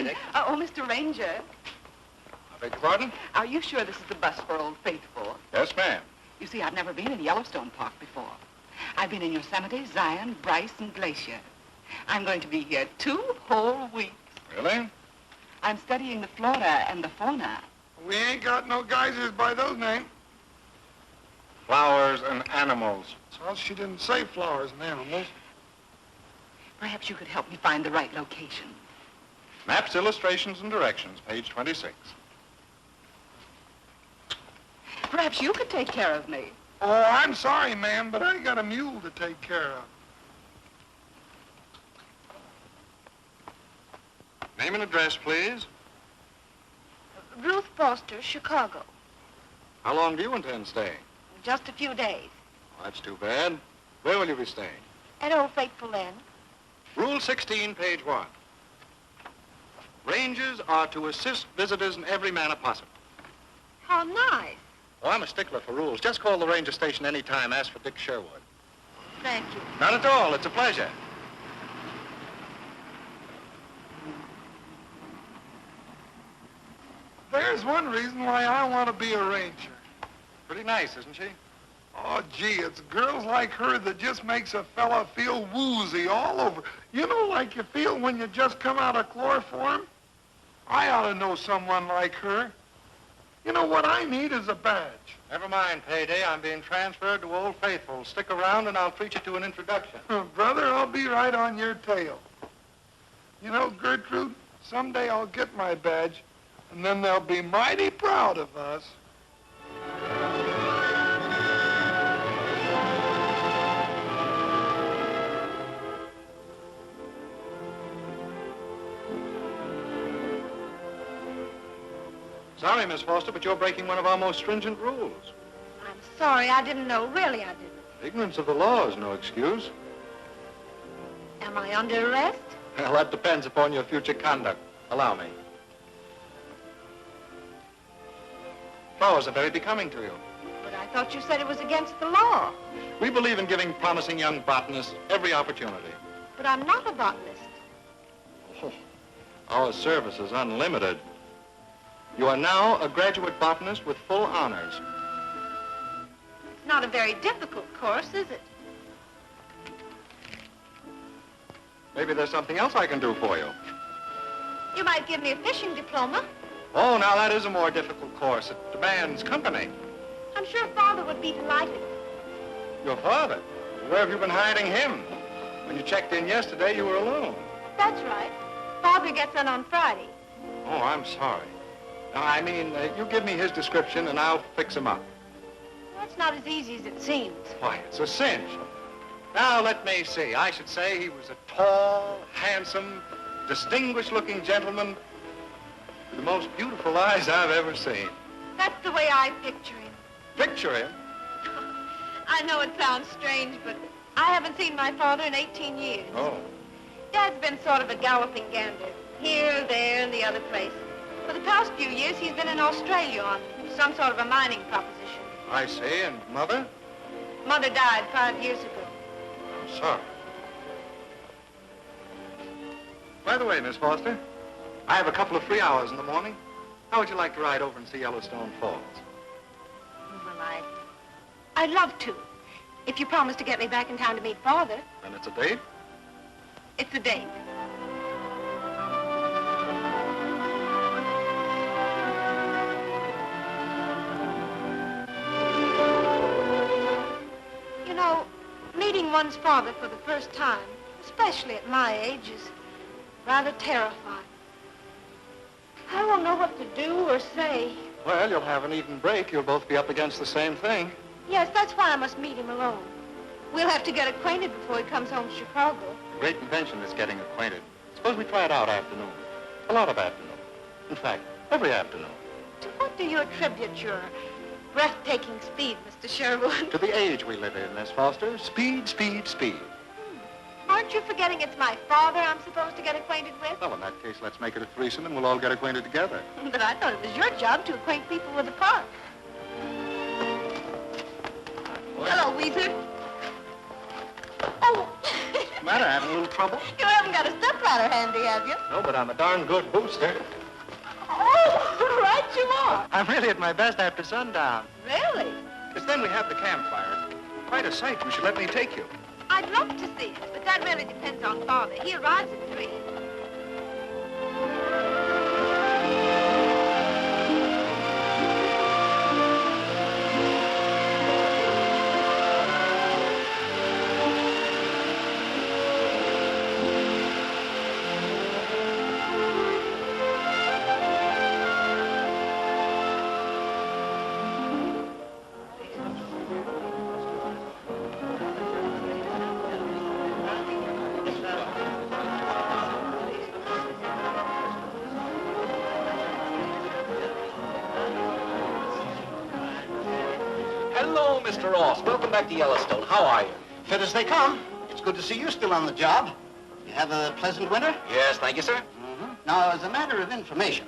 Dick. Oh, Mr. Ranger. I beg your pardon? Are you sure this is the bus for Old Faithful? Yes, ma'am. You see, I've never been in Yellowstone Park before. I've been in Yosemite, Zion, Bryce, and Glacier. I'm going to be here 2 whole weeks. Really? I'm studying the flora and the fauna. We ain't got no geysers by those names. Flowers and animals. Well, she didn't say flowers and animals. Perhaps you could help me find the right location. Maps, illustrations, and directions, page 26. Perhaps you could take care of me. Oh, I'm sorry, ma'am, but I got a mule to take care of. Name and address, please. Ruth Foster, Chicago. How long do you intend staying? Just a few days. Oh, that's too bad. Where will you be staying? At Old Faithful Inn. Rule 16, page 1. Rangers are to assist visitors in every manner possible. How nice. Oh, I'm a stickler for rules. Just call the ranger station any time. Ask for Dick Sherwood. Thank you. Not at all. It's a pleasure. There's one reason why I want to be a ranger. Pretty nice, isn't she? Oh, gee, it's girls like her that just makes a fella feel woozy all over. You know, like you feel when you just come out of chloroform? I ought to know someone like her. You know, what I need is a badge. Never mind, Payday. I'm being transferred to Old Faithful. Stick around and I'll treat you to an introduction. Brother, I'll be right on your tail. You know, Gertrude, someday I'll get my badge, and then they'll be mighty proud of us. Sorry, Miss Foster, but you're breaking one of our most stringent rules. I'm sorry, I didn't know. Really, I didn't. Ignorance of the law is no excuse. Am I under arrest? Well, that depends upon your future conduct. Allow me. Flowers are very becoming to you. But I thought you said it was against the law. We believe in giving promising young botanists every opportunity. But I'm not a botanist. Oh, our service is unlimited. You are now a graduate botanist with full honors. It's not a very difficult course, is it? Maybe there's something else I can do for you. You might give me a fishing diploma. Oh, now that is a more difficult course. It demands company. I'm sure Father would be delighted. Your father? Where have you been hiding him? When you checked in yesterday, you were alone. That's right. Father gets in on Friday. Oh, I'm sorry. No, I mean, you give me his description and I'll fix him up. Well, it's not as easy as it seems. Why, it's a cinch. Now, let me see. I should say he was a tall, handsome, distinguished-looking gentleman with the most beautiful eyes I've ever seen. That's the way I picture him. Picture him? I know it sounds strange, but I haven't seen my father in 18 years. Oh. Dad's been sort of a galloping gander, here, there, and the other place. For the past few years, he's been in Australia on some sort of a mining proposition. I see. And Mother? Mother died 5 years ago. I'm sorry. By the way, Miss Foster, I have a couple of free hours in the morning. How would you like to ride over and see Yellowstone Falls? Well, I'd love to. If you promise to get me back in town to meet Father. Then it's a date? It's a date. You know, meeting one's father for the first time, especially at my age, is rather terrifying. I won't know what to do or say. Well, you'll have an even break. You'll both be up against the same thing. Yes, that's why I must meet him alone. We'll have to get acquainted before he comes home to Chicago. The great invention is getting acquainted. Suppose we try it out afternoon. A lot of afternoon. In fact, every afternoon. To what do you attribute your breathtaking speed, Mr. Sherwood? To the age we live in, Miss Foster. Speed, speed, speed. Aren't you forgetting it's my father I'm supposed to get acquainted with? Well, in that case, let's make it a threesome and we'll all get acquainted together. But I thought it was your job to acquaint people with the park. Hello, Weezer. Oh! matter? Having a little trouble? You haven't got a stepladder handy, have you? No, but I'm a darn good booster. Oh, right you are. I'm really at my best after sundown. Really? Because then we have the campfire. Quite a sight. You should let me take you. I'd love to see it, but that really depends on Father. He arrives at 3. Hello, Mr. Ross. Welcome back to Yellowstone. How are you? Fit as they come. It's good to see you still on the job. You have a pleasant winter? Yes, thank you, sir. Mm-hmm. Now, as a matter of information,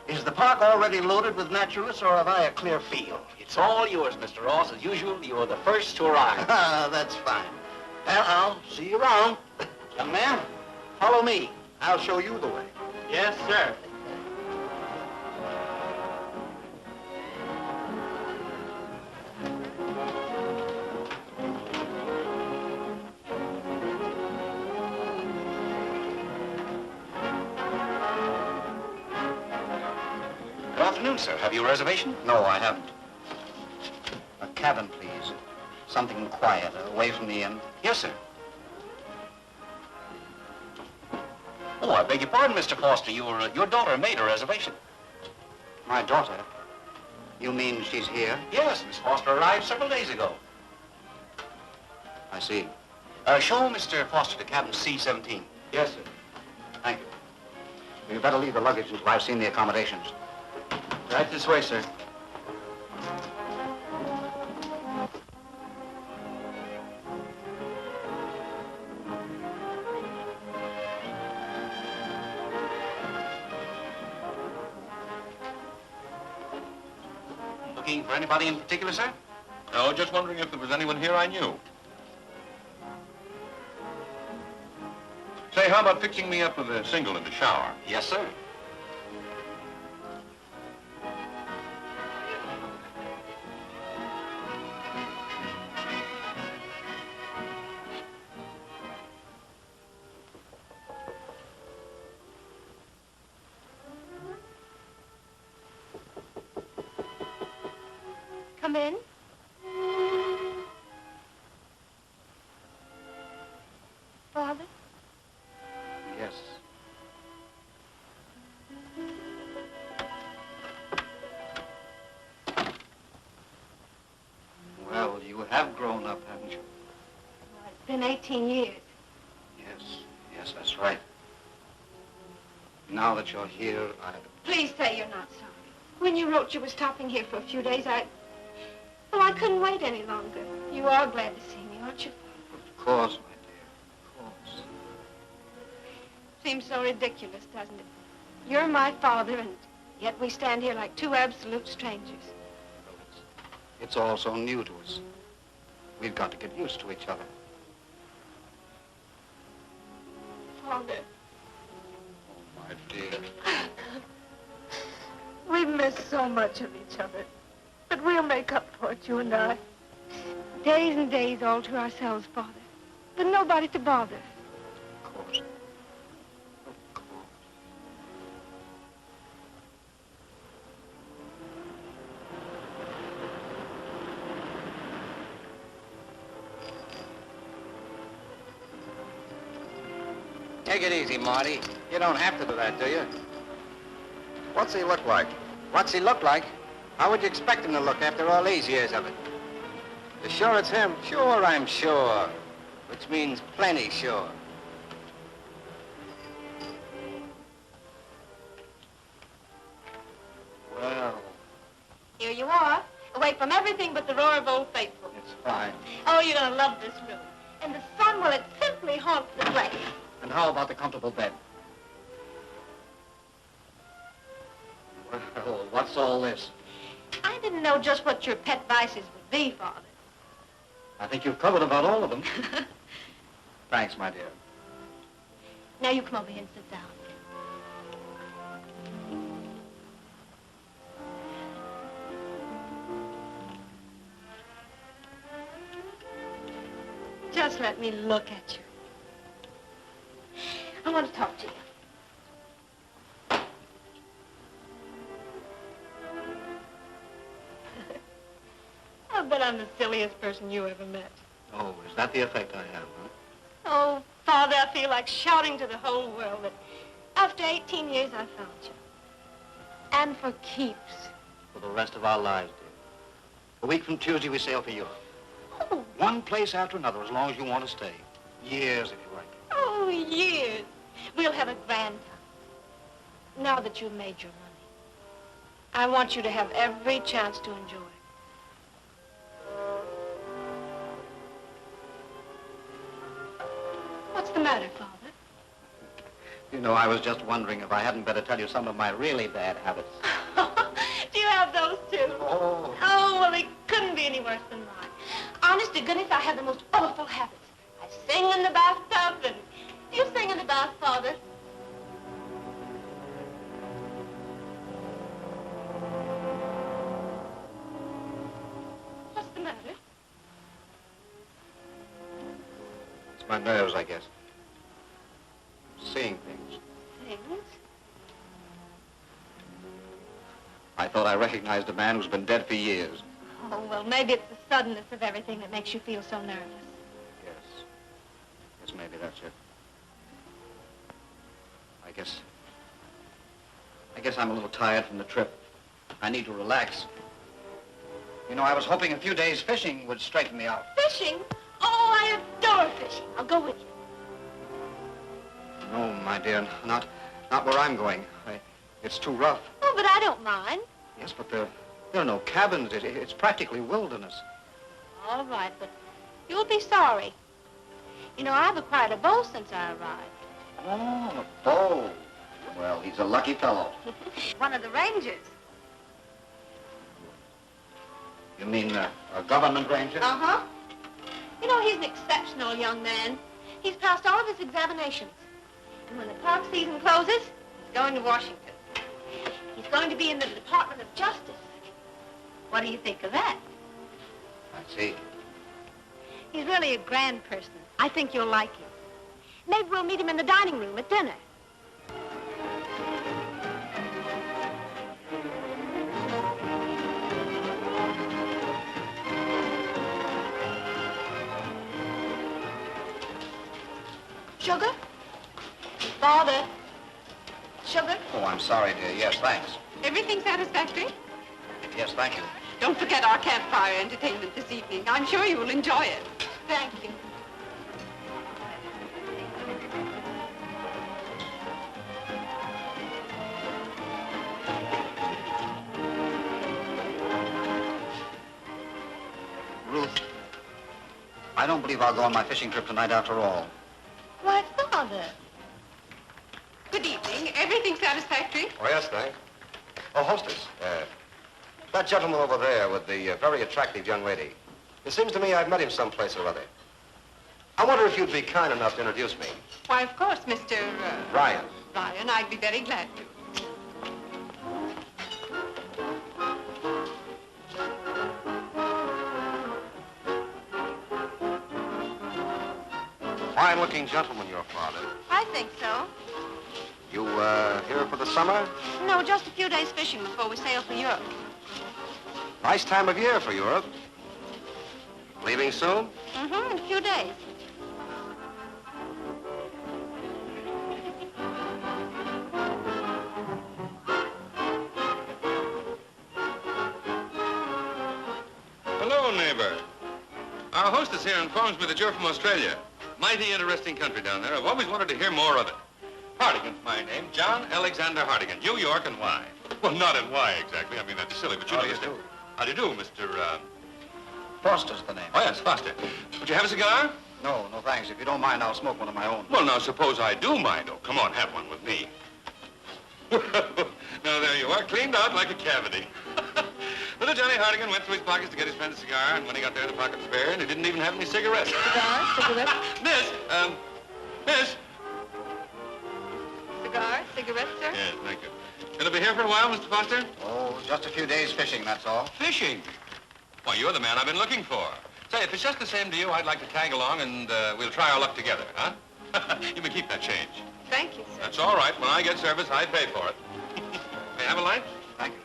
is the park already loaded with naturalists, or have I a clear field? It's all yours, Mr. Ross. As usual, you are the first to arrive. That's fine. Well, I'll see you around. Young man, follow me. I'll show you the way. Yes, sir. Good afternoon, sir. Have you a reservation? No, I haven't. A cabin, please. Something quiet, away from the inn. Yes, sir. Oh, I beg your pardon, Mr. Foster. Your daughter made a reservation. My daughter? You mean she's here? Yes, Miss Foster arrived several days ago. I see. Show Mr. Foster to cabin C-17. Yes, sir. Thank you. You'd better leave the luggage until I've seen the accommodations. Right this way, sir. Looking for anybody in particular, sir? No, just wondering if there was anyone here I knew. Say, how about fixing me up with a single in the shower? Yes, sir. Come in. Father? Yes. Well, you have grown up, haven't you? Well, it's been 18 years. Yes, that's right. Now that you're here, Please say you're not sorry. When you wrote you were stopping here for a few days, Well, I couldn't wait any longer. You are glad to see me, aren't you? Of course, my dear, of course. Seems so ridiculous, doesn't it? You're my father, and yet we stand here like two absolute strangers. Well, it's all so new to us. We've got to get used to each other. Father, My dear. we've missed so much of each other. But we'll make up for it, you and I. Days and days all to ourselves, Father. With nobody to bother. Of course. Of course. Take it easy, Marty. You don't have to do that, do you? What's he look like? What's he look like? How would you expect him to look after all these years of it? You sure it's him? Sure, I'm sure. Which means plenty sure. Well, Here you are, away from everything but the roar of Old Faithful. it's fine. Oh, you're gonna love this room. And the sun, well, it simply haunts the place. And how about the comfortable bed? Well, what's all this? I didn't know just what your pet vices would be, Father. I think you've covered about all of them. Thanks, my dear. Now you come over here and sit down. Just let me look at you. I want to talk to you. I bet I'm the silliest person you ever met. Oh, is that the effect I have, huh? Oh, Father, I feel like shouting to the whole world that after 18 years I found you. And for keeps. For the rest of our lives, dear. A week from Tuesday, we sail for Europe. Oh, One place after another, as long as you want to stay. Years, if you like. oh, years. We'll have a grand time. Now that you've made your money, I want you to have every chance to enjoy it. What's the matter, Father? You know, I was just wondering if I hadn't better tell you some of my really bad habits. Do you have those too? Oh. Oh, well, they couldn't be any worse than mine. Honest to goodness, I have the most awful habits. I sing in the bathtub, and you sing in the bath, Father. What's the matter? It's my nerves, I guess. Seeing things. Things? I thought I recognized a man who's been dead for years. Oh, well, maybe it's the suddenness of everything that makes you feel so nervous. Yes. Yes, maybe that's it. I guess I'm a little tired from the trip. I need to relax. You know, I was hoping a few days fishing would straighten me out. Fishing? Oh, I adore fishing. I'll go with you. No, my dear, not where I'm going. It's too rough. Oh, but I don't mind. Yes, but there are no cabins. It's practically wilderness. All right, but you'll be sorry. You know, I've acquired a bow since I arrived. Oh, a bow. Well, he's a lucky fellow. One of the rangers. You mean a government ranger? Uh-huh. You know, he's an exceptional young man. He's passed all of his examinations. And when the park season closes, he's going to Washington. He's going to be in the Department of Justice. What do you think of that? I see. He's really a grand person. I think you'll like him. Maybe we'll meet him in the dining room at dinner. Sugar? Father? Sugar? Oh, I'm sorry, dear. Yes, thanks. Everything satisfactory? Yes, thank you. Don't forget our campfire entertainment this evening. I'm sure you will enjoy it. Thank you. Ruth, I don't believe I'll go on my fishing trip tonight after all. Why, Father? Good evening. Everything satisfactory? Oh, yes, thanks. Oh, hostess, that gentleman over there with the very attractive young lady. It seems to me I've met him someplace or other. I wonder if you'd be kind enough to introduce me. Why, of course, Mr. Ryan. Ryan. I'd be very glad to. Fine-looking gentleman, your father. I think so. You, here for the summer? No, just a few days fishing before we sail for Europe. Nice time of year for Europe. Leaving soon? Mm-hmm, in a few days. Hello, neighbor. Our hostess here informs me that you're from Australia. Mighty interesting country down there. I've always wanted to hear more of it. Hardigan's my name, John Alexander Hardigan. New York and why? Well, not in why exactly. I mean, that'd be silly, but you How know. do you do? How do you do, Mr. Foster's the name. Oh, yes, Foster. Would you have a cigar? No, no, thanks. If you don't mind, I'll smoke one of my own. Well, now, suppose I do mind. Oh, come on, have one with me. Now, there you are, cleaned out like a cavity. Little Johnny Hardigan went through his pockets to get his friend a cigar, and when he got there, the pocket was bare, and he didn't even have any cigarettes. Cigar, Miss, Miss. Cigar, cigarette, sir? Yes, thank you. Gonna be here for a while, Mr. Foster? Oh, just a few days fishing, that's all. Fishing? Why, you're the man I've been looking for. Say, if it's just the same to you, I'd like to tag along, and we'll try our luck together, huh? You may keep that change. Thank you, sir. That's all right. When I get service, I pay for it. May I have a light? Thank you.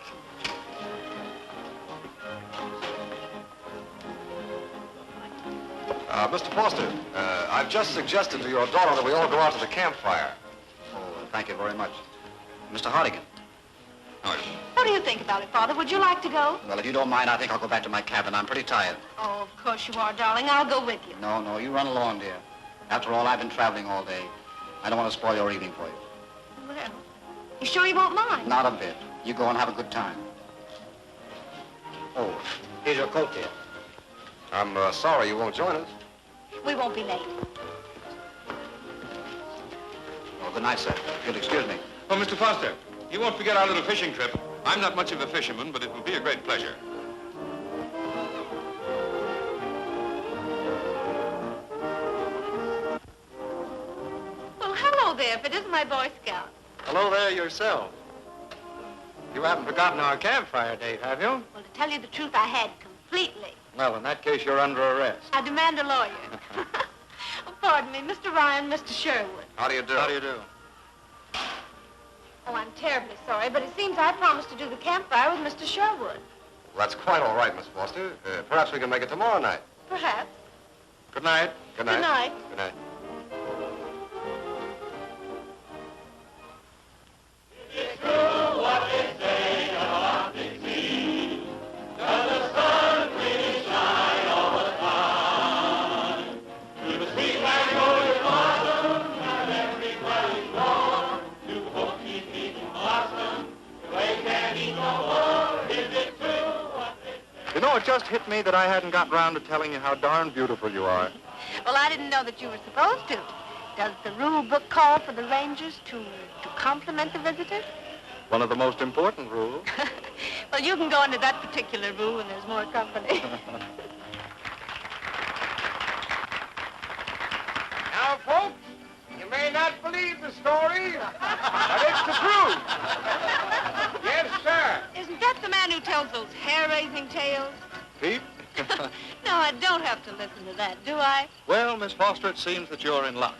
Mr. Foster, I've just suggested to your daughter that we all go out to the campfire. Oh, thank you very much. Mr. Hardigan. What do you think about it, Father? Would you like to go? Well, if you don't mind, I think I'll go back to my cabin. I'm pretty tired. Oh, of course you are, darling. I'll go with you. No, you run along, dear. After all, I've been traveling all day. I don't want to spoil your evening for you. Well, you sure you won't mind? Not a bit. You go and have a good time. Oh, here's your coat, dear. I'm sorry you won't join us. We won't be late. Oh, good night, sir. If you'll excuse me. Oh, Mr. Foster, you won't forget our little fishing trip. I'm not much of a fisherman, but it will be a great pleasure. Well, hello there, if it isn't my Boy Scout. Hello there yourself. You haven't forgotten our campfire date, have you? Well, to tell you the truth, I had completely. Well, in that case, you're under arrest. I demand a lawyer. Oh, pardon me, Mr. Ryan, Mr. Sherwood. How do you do? How do you do? Oh, I'm terribly sorry, but it seems I promised to do the campfire with Mr. Sherwood. Well, that's quite all right, Miss Foster. Perhaps we can make it tomorrow night. Perhaps. Good night. Good night. Good night. Good night. You know, it just hit me that I hadn't got round to telling you how darn beautiful you are. Well, I didn't know that you were supposed to. Does the rule book call for the rangers to compliment the visitors? One of the most important rules. Well, you can go into that particular rule when there's more company. Now, folks, you may not believe the story, but it's the truth. Yes, sir. Isn't that the man who tells those hair-raising tales? Pete? No, I don't have to listen to that, do I? Well, Miss Foster, it seems that you're in luck.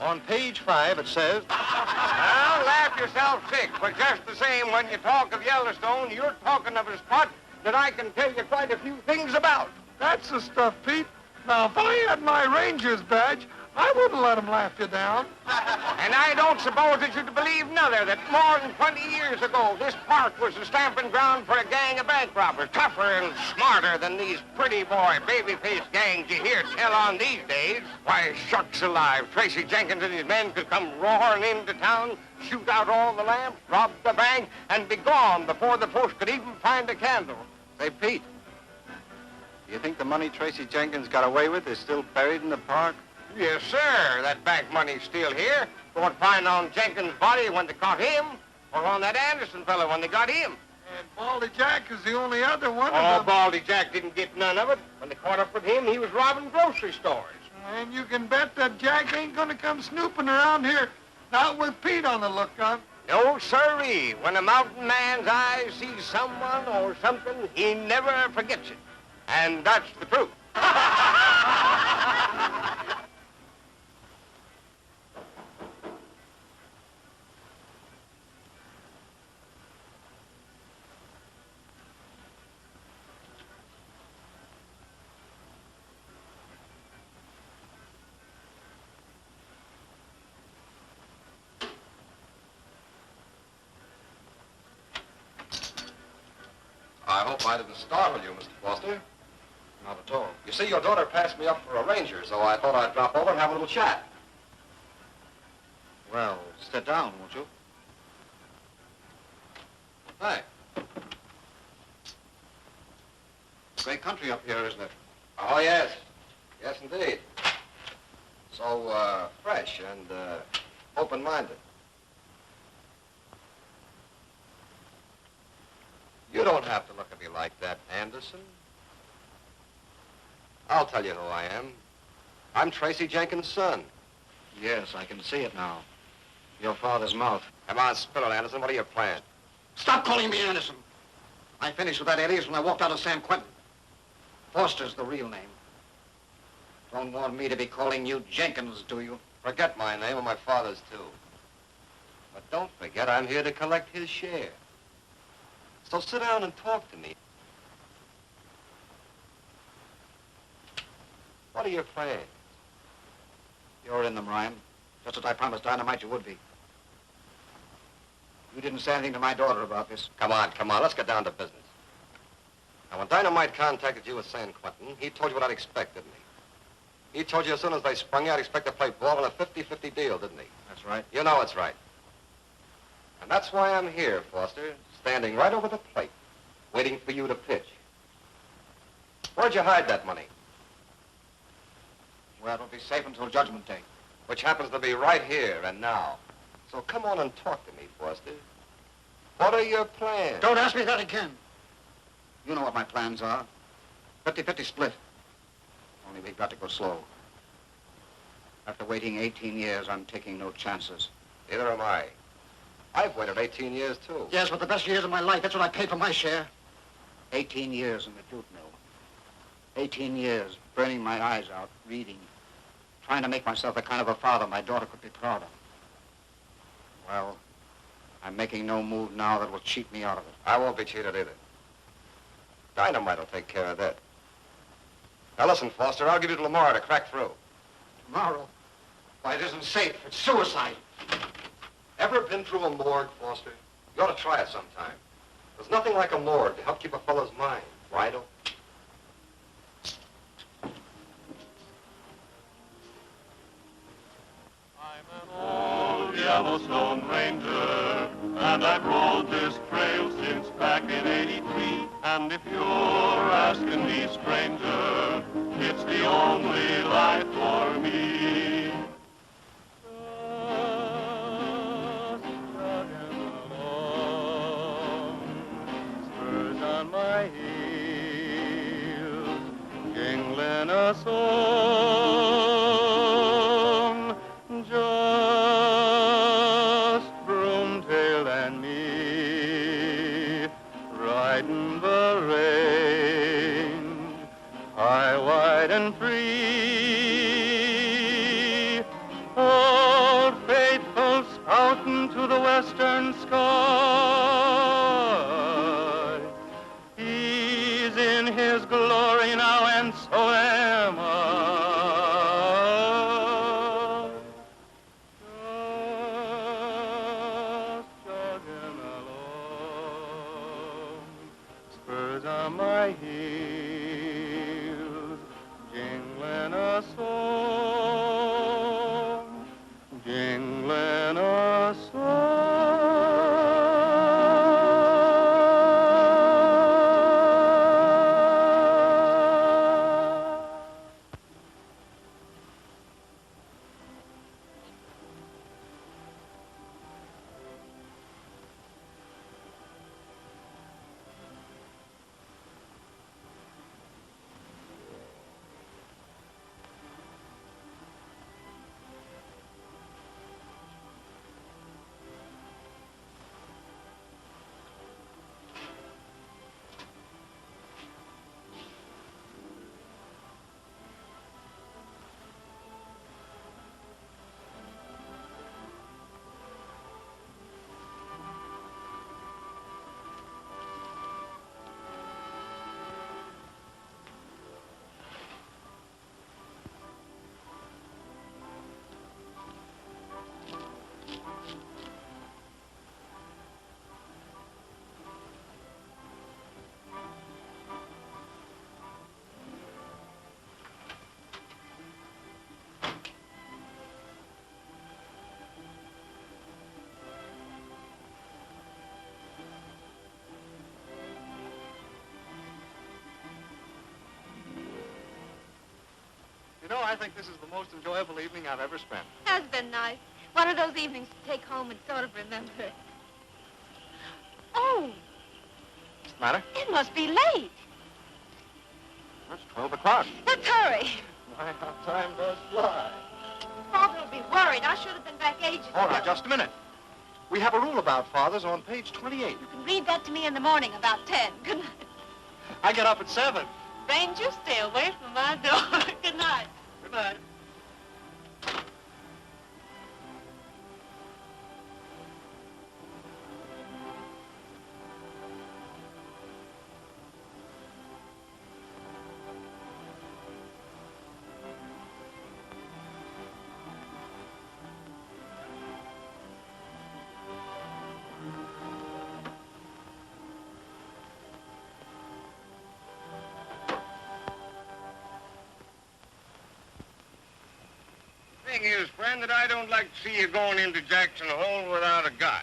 On page 5, it says... Now, laugh yourself sick, but just the same, when you talk of Yellowstone, you're talking of a spot that I can tell you quite a few things about. That's the stuff, Pete. Now, if I had my ranger's badge, I wouldn't let him laugh you down. And I don't suppose that you'd believe another that more than 20 years ago, this park was the stamping ground for a gang of bank robbers, tougher and smarter than these pretty boy, baby-faced gangs you hear tell on these days. Why, shucks alive, Tracy Jenkins and his men could come roaring into town, shoot out all the lamps, rob the bank, and be gone before the post could even find a candle. Say, Pete, do you think the money Tracy Jenkins got away with is still buried in the park? Yes, sir. That bank money's still here. Go and find on Jenkins' body when they caught him, or on that Anderson fellow when they got him. And Baldy Jack is the only other one Oh, of them. Baldy Jack didn't get none of it. When they caught up with him, he was robbing grocery stores. And you can bet that Jack ain't gonna come snooping around here, not with Pete on the lookout. No, sirree. When a mountain man's eyes sees someone or something, he never forgets it. And that's the truth. I hope I didn't startle you, Mr. Foster. Not at all. You see, your daughter passed me up for a ranger, so I thought I'd drop over and have a little chat. Well, sit down, won't you? Thanks. Great country up here, isn't it? Oh, yes. Yes, indeed. So, fresh and open-minded. You don't have to look at me like that, Anderson. I'll tell you who I am. I'm Tracy Jenkins' son. Yes, I can see it now. Your father's mouth. Come on, spill it, Anderson. What are your plans? Stop calling me Anderson. I finished with that alias when I walked out of San Quentin. Foster's the real name. Don't want me to be calling you Jenkins, do you? Forget my name and my father's, too. But don't forget, I'm here to collect his share. So sit down and talk to me. What are your plans? You're in them, Ryan. Just as I promised Dynamite you would be. You didn't say anything to my daughter about this. Come on. Let's get down to business. Now, when Dynamite contacted you at San Quentin, he told you what I'd expect, didn't he? He told you as soon as they sprung you, I'd expect to play ball in a 50-50 deal, didn't he? That's right. You know it's right. And that's why I'm here, Foster, standing right over the plate, waiting for you to pitch. Where'd you hide that money? Well, it'll be safe until Judgment Day. Which happens to be right here and now. So come on and talk to me, Foster. What are your plans? Don't ask me that again. You know what my plans are. 50-50 split. Only we've got to go slow. After waiting 18 years, I'm taking no chances. Neither am I. I've waited 18 years, too. Yes, but the best years of my life, that's what I paid for my share. 18 years in the jute mill. 18 years burning my eyes out, reading, trying to make myself the kind of a father my daughter could be proud of. Well, I'm making no move now that will cheat me out of it. I won't be cheated either. Dynamite will take care of that. Now listen, Foster, I'll give you till tomorrow to crack through. Tomorrow? Why, it isn't safe. It's suicide. Ever been through a morgue, Foster? You ought to try it sometime. There's nothing like a morgue to help keep a fellow's mind wide open. Old Yellowstone Ranger, and I've rode this trail since back in '83. And if you're asking me, stranger, it's the only life for me. Just chugging along, spurs on my heels, jingling a song. Just Broomtail and me, riding the range, high, wide, and free. Old Faithful spouting to the western sky. He's in his glory now, and so am I. My heels, jingling a song, jingling a song. You know, I think this is the most enjoyable evening I've ever spent. Has been nice. One of those evenings to take home and sort of remember. Oh, It's the matter? It must be late. It's 12 o'clock. Let's hurry. My, how time does fly. Father will be worried. I should have been back ages ago. Hold on, just a minute. We have a rule about fathers on page 28. You can read that to me in the morning about 10. Good night. I get up at 7. Stranger, stay away from my door. Good night. Good night. Thing is, friend, that I don't like to see you going into Jackson Hole without a guide.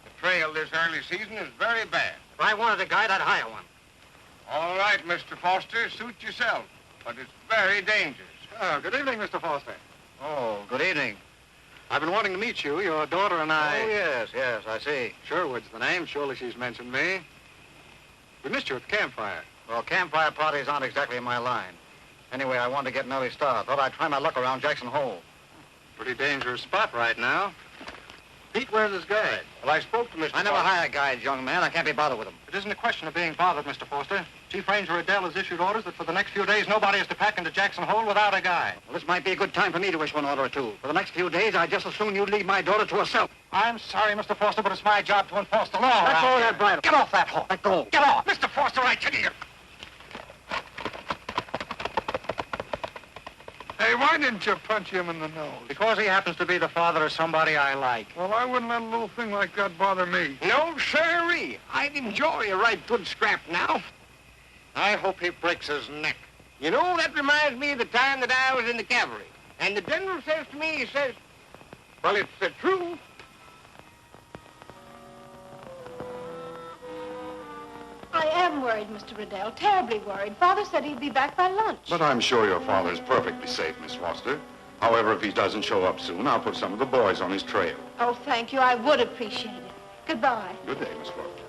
The trail this early season is very bad. If I wanted a guide, I'd hire one. All right, Mr. Foster, suit yourself, but it's very dangerous. Oh, good evening, Mr. Foster. Oh, good evening. I've been wanting to meet you. Your daughter and I... Oh, yes, I see. Sherwood's the name. Surely she's mentioned me. We missed you at the campfire. Well, campfire parties aren't exactly my line. Anyway, I wanted to get an early start. Thought I'd try my luck around Jackson Hole. Pretty dangerous spot right now. Pete, where's his guide? Well, I spoke to Mr. I never Foster. hire guides, young man. I can't be bothered with them. It isn't a question of being bothered, Mr. Foster. Chief Ranger Adele has issued orders that for the next few days, nobody is to pack into Jackson Hole without a guide. Well, this might be a good time for me to issue an order or two. For the next few days, I'd just as soon you'd leave my daughter to herself. I'm sorry, Mr. Foster, but it's my job to enforce the law. Let go of that bridle. Get off that horse. Let go. Get off. Mr. Foster, I tell you. Hey, why didn't you punch him in the nose? Because he happens to be the father of somebody I like. Well, I wouldn't let a little thing like that bother me. No, sirree. I'd enjoy a right good scrap now. I hope he breaks his neck. You know, that reminds me of the time that I was in the cavalry. And the general says to me, he says, well, it's the truth. I am worried, Mr. Riddell. Terribly worried. Father said he'd be back by lunch. But I'm sure your father is perfectly safe, Miss Foster. However, if he doesn't show up soon, I'll put some of the boys on his trail. Oh, thank you. I would appreciate it. Goodbye. Good day, Miss Foster.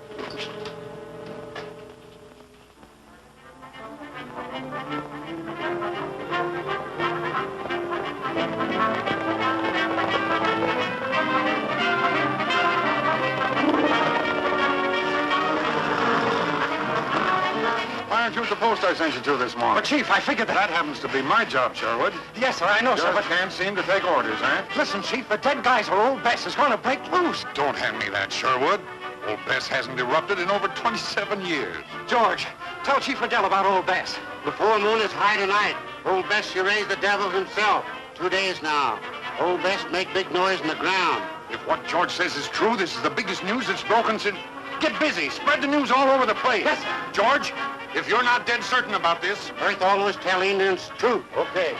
Why aren't you at the post I sent you to this morning? But, Chief, I figured That happens to be my job, Sherwood. Yes, sir, I know, sir, Just but... can't seem to take orders, eh? Listen, Chief, the dead guys are old Bess is going to break loose. Don't hand me that, Sherwood. Old Bess hasn't erupted in over 27 years. George, tell Chief Riddell about old Bess. The full moon is high tonight. Old Bess, you raised the devil himself. 2 days now. Old Bess make big noise in the ground. If what George says is true, this is the biggest news that's broken since... Get busy. Spread the news all over the place. Yes, sir. George, if you're not dead certain about this... Earth always tell Indians truth. Okay.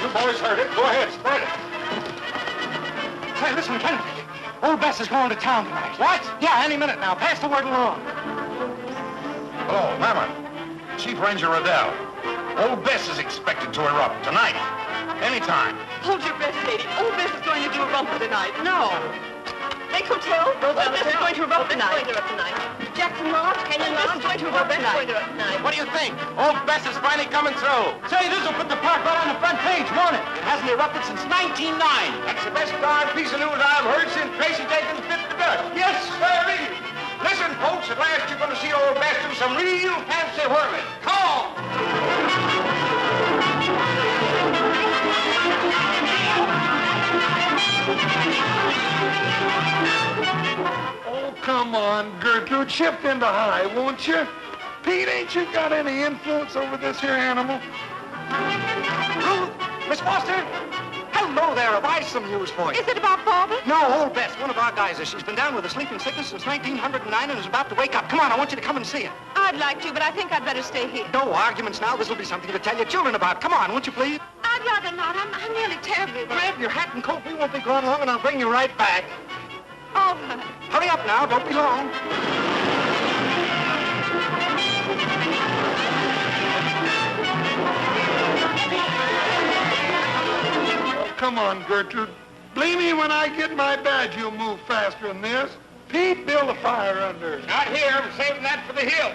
You boys heard it. Go ahead, spread it. Say, listen, Kennedy. Old Bess is going to town tonight. What? Yeah, any minute now. Pass the word along. Hello, Mama. Chief Ranger Adele. Old Bess is expected to erupt tonight. Anytime. Hold your breath, lady. Old Bess is going to do a rumper tonight. No. Lake Hotel. Old Bess is going to erupt tonight. Jackson Lodge. Canyon Lodge. Going to erupt tonight. What do you think? Old Bess is finally coming through. Say, this will put the park right on the front page, won't it? It hasn't erupted since 1909. That's the best darn piece of news I've heard since Tracy Jenkins bit the dust. Yes, sir. Listen, folks, at last you're going to see old Bess do some real fancy whirling. Come on. Oh, come on, Gertrude. Shift into high, won't you? Pete, ain't you got any influence over this here animal? Miss Foster? Hello there. Have I some news for you? Is it about Father? No, old Bess, one of our guys. She's been down with a sleeping sickness since 1909 and is about to wake up. Come on, I want you to come and see her. I'd like to, but I think I'd better stay here. No arguments now. This will be something to tell your children about. Come on, won't you please? I'd rather not. I'm really terribly worried. Grab your hat and coat. We won't be gone long, and I'll bring you right back. All right. Hurry up now. Don't be long. Oh, come on, Gertrude. Believe me, when I get my badge, you'll move faster than this. Pete, build a fire under. Not here. I'm saving that for the hill.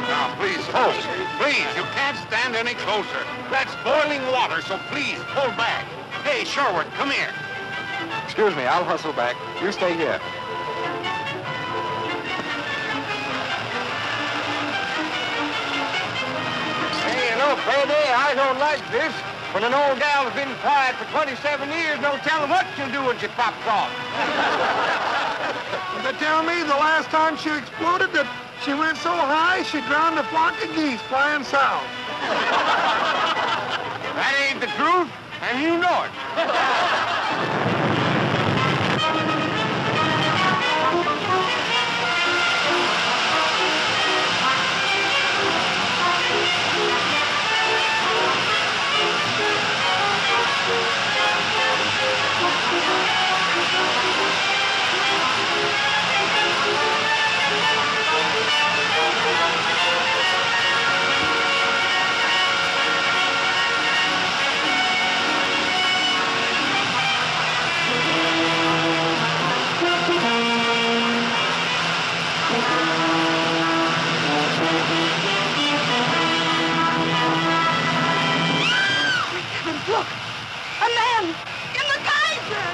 Now, please, folks, please, you can't stand any closer. That's boiling water, so please, pull back. Hey, Sherwood, come here. Excuse me, I'll hustle back. You stay here. Hey, you know, Payday, I don't like this. When an old gal's been quiet for 27 years, no telling what she'll do when she pops off. They tell me the last time she exploded that she went so high she drowned a flock of geese flying south. That ain't the truth, and you know it. Look! A man! In the geyser!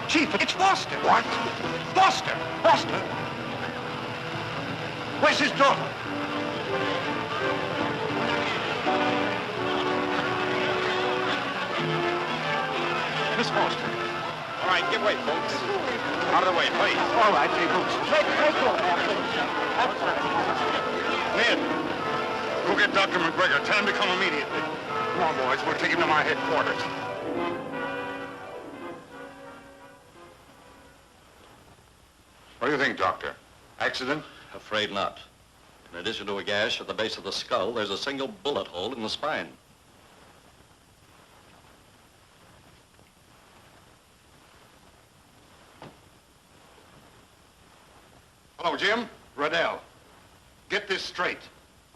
Chief, it's Foster. What? Foster. Foster? Where's his daughter? Miss Foster. All right, give way, folks. Out of the way, please. All right, take boots. Ned, go get Dr. McGregor. Tell him to come immediately. Come on, boys. We'll take him to my headquarters. What do you think, Doctor? Accident? Afraid not. In addition to a gash at the base of the skull, there's a single bullet hole in the spine. Hello, Jim. Riddell. Get this straight.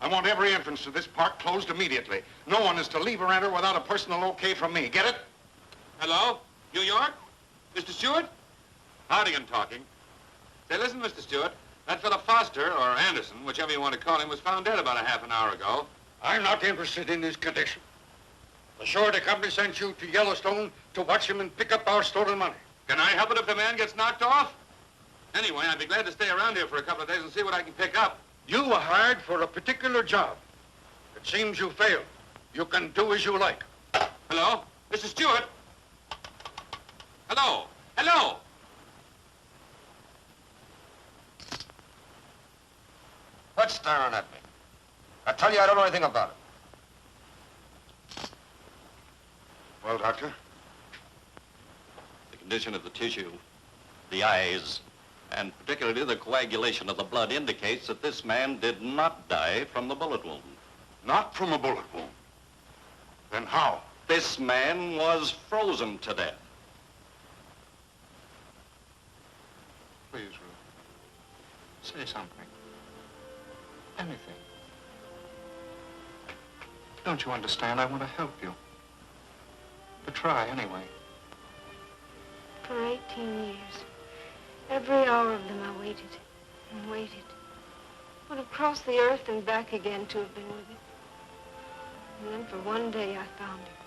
I want every entrance to this park closed immediately. No one is to leave or enter without a personal okay from me. Get it? Hello? New York? Mr. Stuart? Hardigan talking. Say, listen, Mr. Stuart. That fellow Foster, or Anderson, whichever you want to call him, was found dead about a half an hour ago. I'm not interested in his condition. The surety company sent you to Yellowstone to watch him and pick up our stolen money. Can I help it if the man gets knocked off? Anyway, I'd be glad to stay around here for a couple of days and see what I can pick up. You were hired for a particular job. It seems you failed. You can do as you like. Hello? Mr. Stuart? Hello? Hello? Quit staring at me. I tell you, I don't know anything about it. Well, Doctor? The condition of the tissue, the eyes, and particularly the coagulation of the blood indicates that this man did not die from the bullet wound. Not from a bullet wound. Then how? This man was frozen to death. Please, Ruth. Say something. Anything. Don't you understand? I want to help you. But try anyway. For 18 years, every hour of them I waited and waited. Would have crossed the earth and back again to have been with him. And then for one day I found him.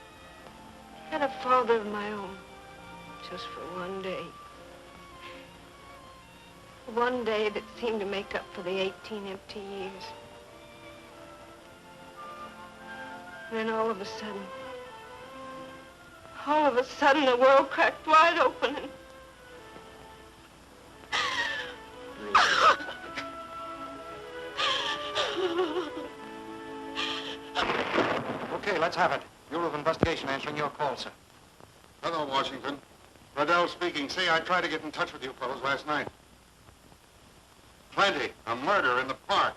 Had a father of my own, just for one day. One day that seemed to make up for the 18 empty years. And then all of a sudden, the world cracked wide open and... Okay, let's have it. Bureau of Investigation answering your call, sir. Hello, Washington. Riddell speaking. Say, I tried to get in touch with you fellows last night. Plenty. A murder in the park.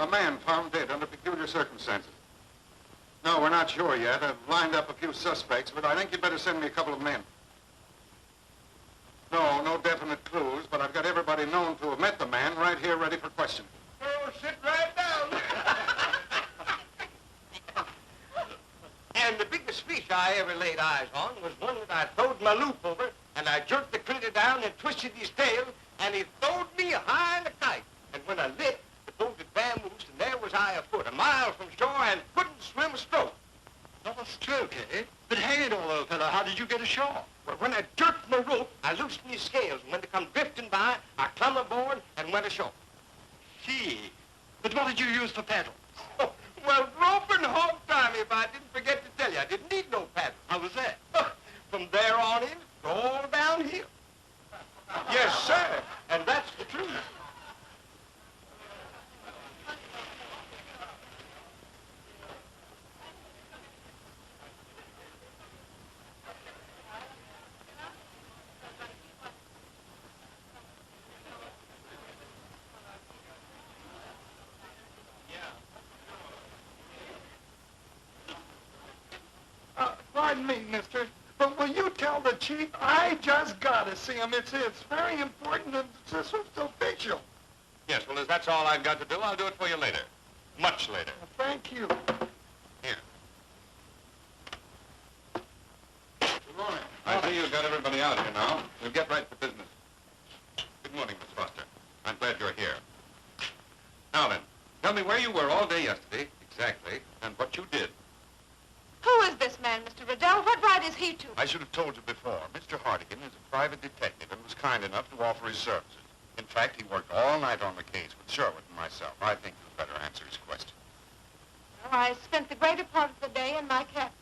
A man found dead under peculiar circumstances. No, we're not sure yet. I've lined up a few suspects, but I think you'd better send me a couple of men. No definite clues, but I've got everybody known to have met the man right here ready for questioning. Oh, sit right down. And the biggest fish I ever laid eyes on was one that I throwed my loop over, and I jerked the critter down and twisted his tail, and he throwed me high in a kite. And when I lit, the boat had vamoosed, and there was I afoot, a mile from shore, and couldn't swim a stroke. Not a stroke, eh? But hang it all, old fellow, how did you get ashore? Well, when I jerked my rope, I loosened his scales, and when they come drifting by, I clumb aboard and went ashore. Gee, but what did you use for paddles? Oh, well, rope and hog time, if I didn't forget to tell you. I didn't need no paddle. How was that? From there on in, it's all downhill. Yes, sir, and that's the truth. Pardon me, mister, but will you tell the chief I just got to see him? It's very important and it's official. Yes, well, as that's all I've got to do, I'll do it for you later. Much later. Well, thank you. Here. Good morning. I see you've got everybody out here now. We'll get right to business. Good morning, Miss Foster. I'm glad you're here. Now then, tell me where you were all day yesterday, exactly, and what you did. Who is this man, Mr. Riddell? What right is he to? I should have told you before. Mr. Hartigan is a private detective and was kind enough to offer his services. In fact, he worked all night on the case with Sherwood and myself. I think you'd better answer his question. Well, I spent the greater part of the day in my cabin.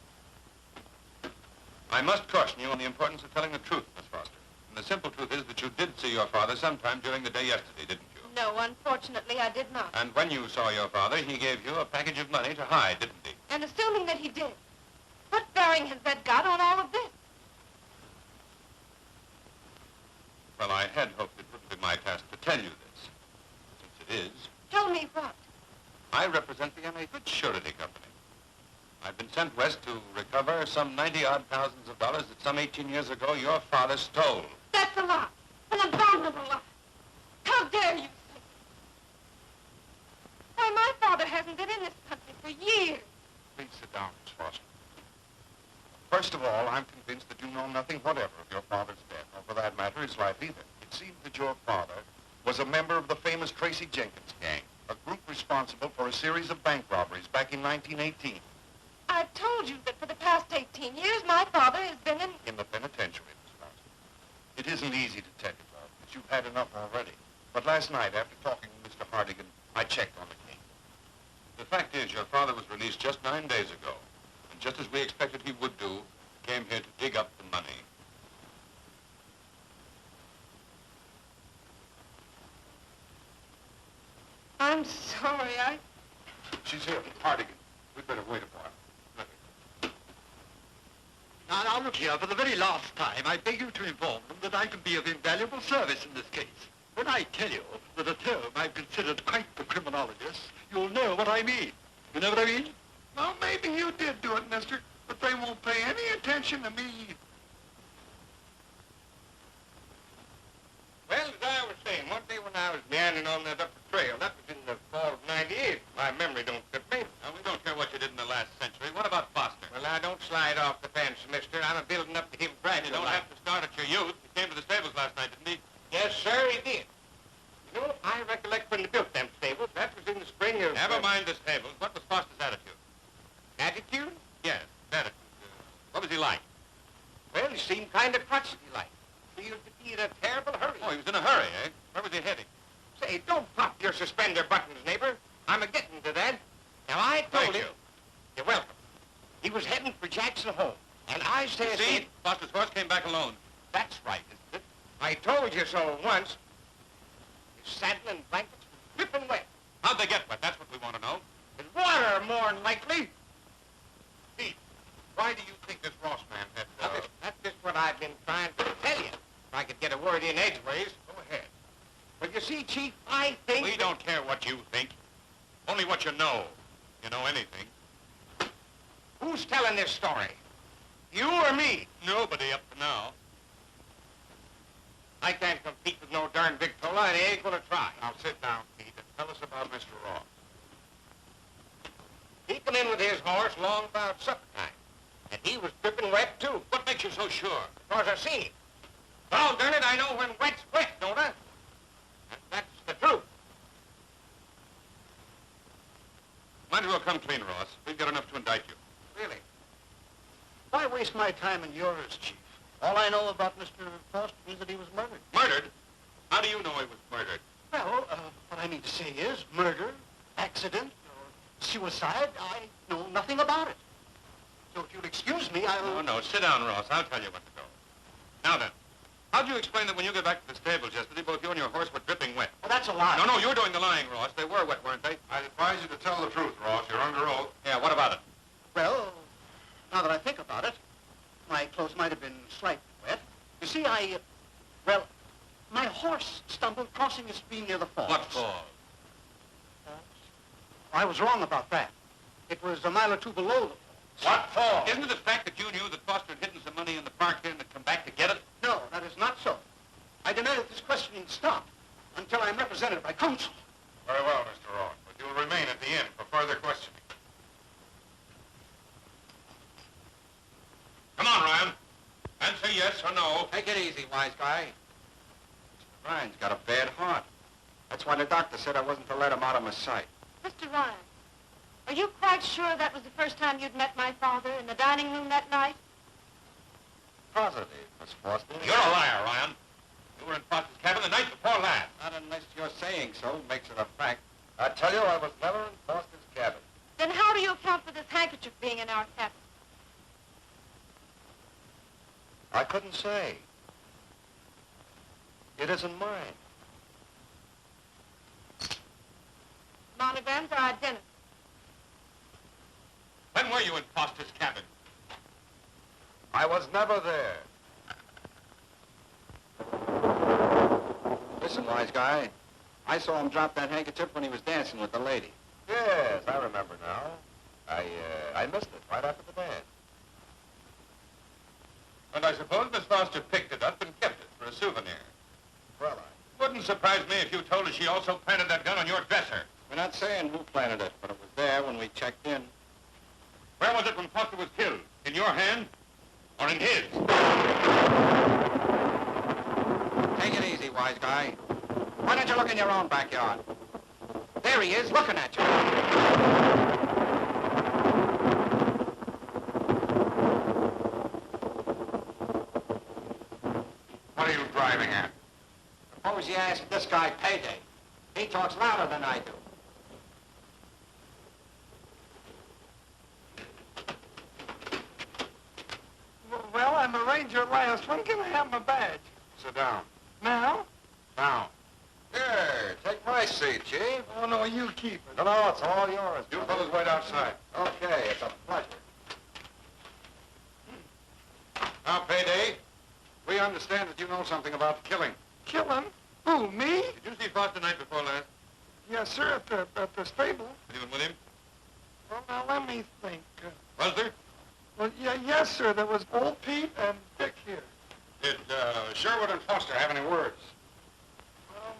I must caution you on the importance of telling the truth, Miss Foster. And the simple truth is that you did see your father sometime during the day yesterday, didn't you? No, unfortunately, I did not. And when you saw your father, he gave you a package of money to hide, didn't he? And assuming that he did, what bearing has that got on all of this? Well, I had hoped it wouldn't be my task to tell you this. Since it is, Tell me what? I represent the M.A. Good Surety Company. I've been sent west to recover some 90-odd thousands of dollars that some 18 years ago your father stole. That's a lie. An abominable lie. How dare you say it? Why, my father hasn't been in this country for years. Please sit down, Miss Foster. First of all, I'm convinced that you know nothing whatever of your father's death, or for that matter, his life either. It seems that your father was a member of the famous Tracy Jenkins gang, a group responsible for a series of bank robberies back in 1918. I've told you that for the past 18 years, my father has been In the penitentiary, Miss Foster. It isn't easy to tell you, love, but you've had enough already. But last night, after talking to Mr. Hartigan, I checked on the case. The fact is, your father was released just 9 days ago. And just as we expected he would do, came here to dig up the money. I'm sorry, She's here, Hartigan. We'd better wait a while. Now, look here, for the very last time, I beg you to inform them that I can be of invaluable service in this case. When I tell you that at home I'm considered quite the criminologist, you'll know what I mean. You know what I mean? Well, maybe you did do it, mister, but they won't pay any attention to me. Well, as I was saying, one day when I was meandering on that upper trail, that was in the fall of '98. My memory don't fit me. Now, we don't care what you did in the last century. What about Foster? Well, I don't slide off the fence, mister. I'm a building up to him gradually. You don't have to start at your youth. He came to the stables last night, didn't he? Yes, sir, he did. You know, I recollect when they built them stables. That was in the spring of... Never mind the stables. What was Foster's attitude? Attitude? Yes, attitude. What was he like? Well, he seemed kind of crotchety-like. Seemed to be in a terrible hurry. Oh, he was in a hurry, eh? Where was he heading? Say, don't pop your suspender buttons, neighbor. I'm a-getting to that. Now, I told Thank him... you. You're welcome. He was heading for Jackson Home. And I said... See? Foster's horse came back alone. That's right, isn't it? I told you so once. His saddle and blankets were dripping wet. How'd they get wet? That's what we want to know. With water, more than likely. Pete, why do you think this Ross man had... That's just what I've been trying to tell you. If I could get a word in edgeways. Go ahead. But you see, Chief, I think... We don't care what you think. Only what you know. You know anything. Who's telling this story? You or me? Nobody up to now. I can't compete with no darn Victrola, and he ain't gonna try. Now sit down, Pete, and tell us about Mr. Ross. He come in with his horse long about supper time. And he was dripping wet, too. What makes you so sure? Because I seen him. Well, darn it, I know when wet's wet, don't I? And that's the truth. Might as well come clean, Ross. We've got enough to indict you. Really? Why waste my time and yours, Chief? All I know about Mr. Foster is that he was murdered. Murdered? How do you know he was murdered? Well, what I mean to say is murder, accident, or suicide, I know nothing about it. So if you'll excuse me, I'll... No, sit down, Ross. I'll tell you what to do. Now then, how'd you explain that when you got back to the stables yesterday, both you and your horse were dripping wet? Well, that's a lie. No, you're doing the lying, Ross. They were wet, weren't they? I advise you to tell the truth, Ross. You're under oath. Yeah, what about it? Well, now that I think about it, my clothes might have been slightly wet. You see, well, my horse stumbled crossing a stream near the falls. What falls? I was wrong about that. It was a mile or two below the falls. What falls? Isn't it the fact that you knew that Foster had hidden some money in the park here and had come back to get it? No, that is not so. I demand that this questioning stop until I'm represented by counsel. Very well, Mr. Ross, but you'll remain at the inn for further questioning. Come on, Ryan. Answer yes or no. Take it easy, wise guy. Mr. Ryan's got a bad heart. That's why the doctor said I wasn't to let him out of my sight. Mr. Ryan, are you quite sure that was the first time you'd met my father in the dining room that night? Positive, Miss Foster. You're a liar, Ryan. You were in Foster's cabin the night before last. Not unless you're saying so, makes it a fact. I tell you, I was never in Foster's cabin. Then how do you account for this handkerchief being in our cabin? I couldn't say. It isn't mine. Monograms are identical. When were you in Foster's cabin? I was never there. Listen, wise guy. I saw him drop that handkerchief when he was dancing with the lady. Yes, I remember now. I missed it right after the dance. And I suppose Miss Foster picked it up and kept it for a souvenir. Well, Wouldn't surprise me if you told us she also planted that gun on your dresser. we're not saying who planted it, but it was there when we checked in. Where was it when Foster was killed? In your hand or in his? Take it easy, wise guy. Why don't you look in your own backyard? There he is, looking at you. What are you driving at? Suppose you ask this guy Payday. He talks louder than I do. Well, I'm a ranger at last. When can I have my badge? Sit down. Now? Now. Here, take my seat, Chief. Oh, no, you keep it. No, it's all yours. You fellas wait outside. Okay, it's a pleasure. Now, Payday, we understand that you know something about the killing. Kill him? Who, me? Did you see Foster night before last? Yes, sir, at the stable. Anyone with him? Well, now, let me think. Was there? Well, yeah, yes, sir, there was old Pete and Dick here. Did Sherwood and Foster have any words?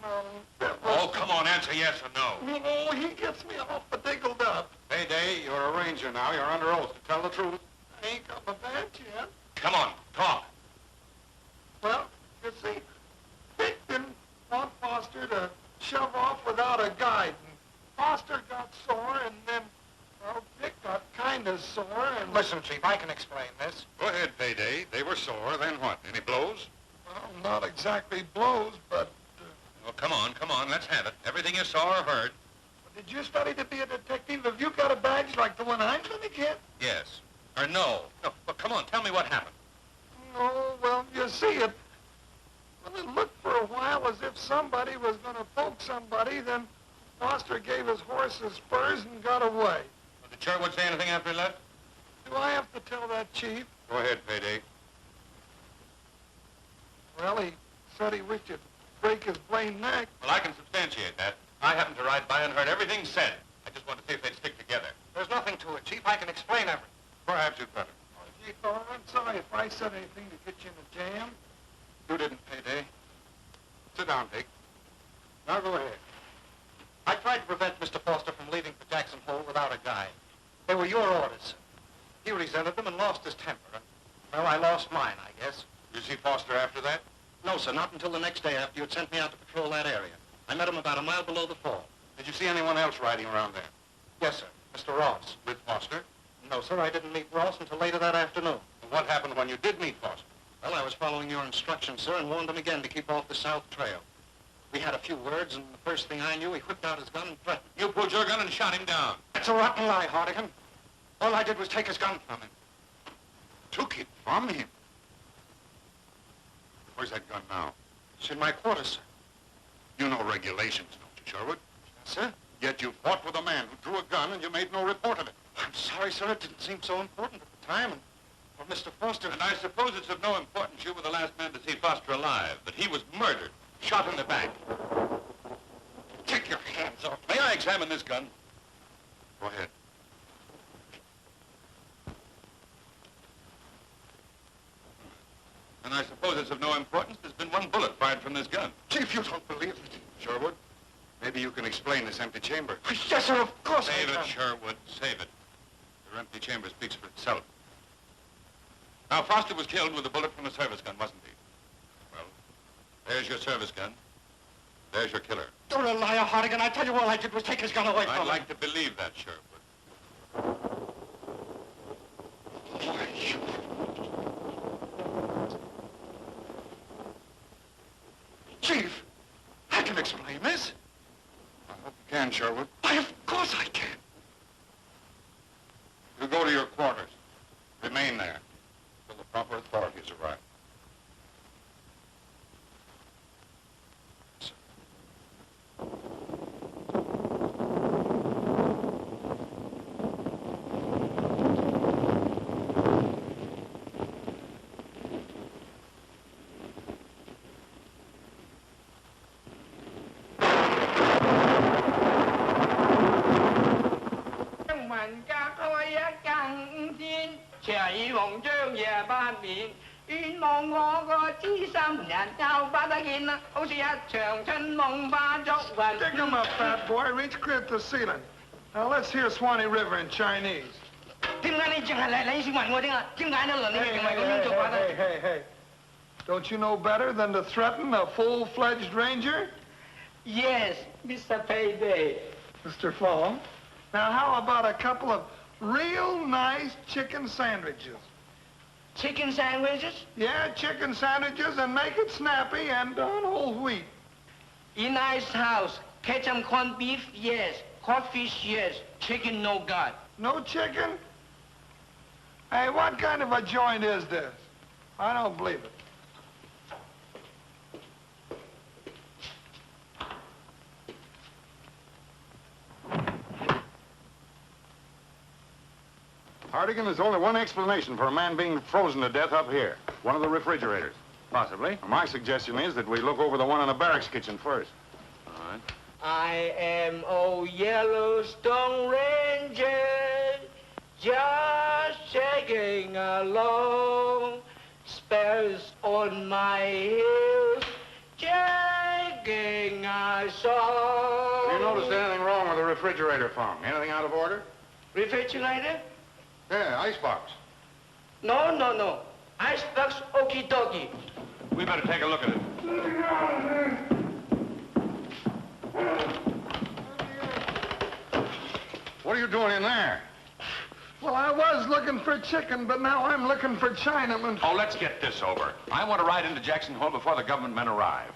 Well, no. Oh, come on, answer yes or no. Oh, he gets me all diggled up. Payday, you're a ranger now. You're under oath to tell the truth. I ain't got my badge yet. Come on, talk. Well, you see, Dick didn't want Foster to shove off without a guide. And Foster got sore, and then, well, Dick got kind of sore, and... Listen, Chief, I can explain this. Go ahead, Payday. They were sore. Then what? Any blows? Well, not exactly blows, but... Well, come on, let's have it. Everything you saw or heard. Did you study to be a detective? Have you got a badge like the one I'm gonna get? Yes. Or no. No, well, come on, tell me what happened. No, well, you see, it looked for a while as if somebody was gonna poke somebody, then Foster gave his horse his spurs and got away. Well, did Sherwood say anything after he left? Do I have to tell that, Chief? Go ahead, Payday. Well, he said he wished he'd break his blame neck. Well, I can substantiate that. I happened to ride by and heard everything said. I just wanted to see if they'd stick together. There's nothing to it, Chief. I can explain everything. Perhaps you'd better. Oh, gee, Thor, I'm sorry if I said anything to get you in a jam. You didn't, Payday. Sit down, Dick. Now go ahead. I tried to prevent Mr. Foster from leaving for Jackson Hole without a guide. They were your orders. He resented them and lost his temper. Well, I lost mine, I guess. You see Foster after that? No, sir, not until the next day after you had sent me out to patrol that area. I met him about a mile below the fall. Did you see anyone else riding around there? Yes, sir. Mr. Ross. With Foster? No, sir, I didn't meet Ross until later that afternoon. What happened when you did meet Foster? Well, I was following your instructions, sir, and warned him again to keep off the south trail. We had a few words, and the first thing I knew, he whipped out his gun and threatened. You pulled your gun and shot him down. That's a rotten lie, Hardigan. All I did was take his gun from him. Took it from him? Where's that gun now? It's in my quarters, sir. You know regulations, don't you, Sherwood? Yes, sir. Yet you fought with a man who drew a gun and you made no report of it. I'm sorry, sir. It didn't seem so important at the time. And for Mr. Foster... And I suppose it's of no importance you were the last man to see Foster alive, but he was murdered, shot in the back. Take your hands off. May I examine this gun? Go ahead. And I suppose it's of no importance there's been one bullet fired from this gun. Chief, you don't believe it. Sherwood, maybe you can explain this empty chamber. Yes, sir, of course Save I it, can. Sherwood, save it. Your empty chamber speaks for itself. Now, Foster was killed with a bullet from a service gun, wasn't he? Well, there's your service gun. There's your killer. You're a liar, Hardigan. I tell you, all I did was take his gun away from him. I'd like to believe that, Sherwood. Why, you... Chief, I can explain this. I hope you can, Sherwood. Why, of course I can. You go to your quarters. Remain there till the proper authorities arrive. Stick 'em up, fat boy. Reach clear to the ceiling. Now, let's hear Swanee River in Chinese. Hey. Don't you know better than to threaten a full-fledged ranger? Yes, Mr. Payday. Mr. Fong. Now, how about a couple of real nice chicken sandwiches? Chicken sandwiches? Yeah, chicken sandwiches, and make it snappy and on whole wheat. In nice house. Ketchup corned beef, yes. Codfish, yes. Chicken, no God. No chicken? Hey, what kind of a joint is this? I don't believe it. Hardigan, there's only one explanation for a man being frozen to death up here. One of the refrigerators. Possibly. My suggestion is that we look over the one in the barracks kitchen first. All right. I am a Yellowstone Ranger, just shaking along, spells on my heels, shaking a song. You noticed anything wrong with the refrigerator, Fong? Anything out of order? Refrigerator? Yeah, icebox. No. Icebox, okie dokie. We better take a look at it. What are you doing in there? Well, I was looking for chicken, but now I'm looking for Chinaman. Oh, let's get this over. I want to ride into Jackson Hole before the government men arrive.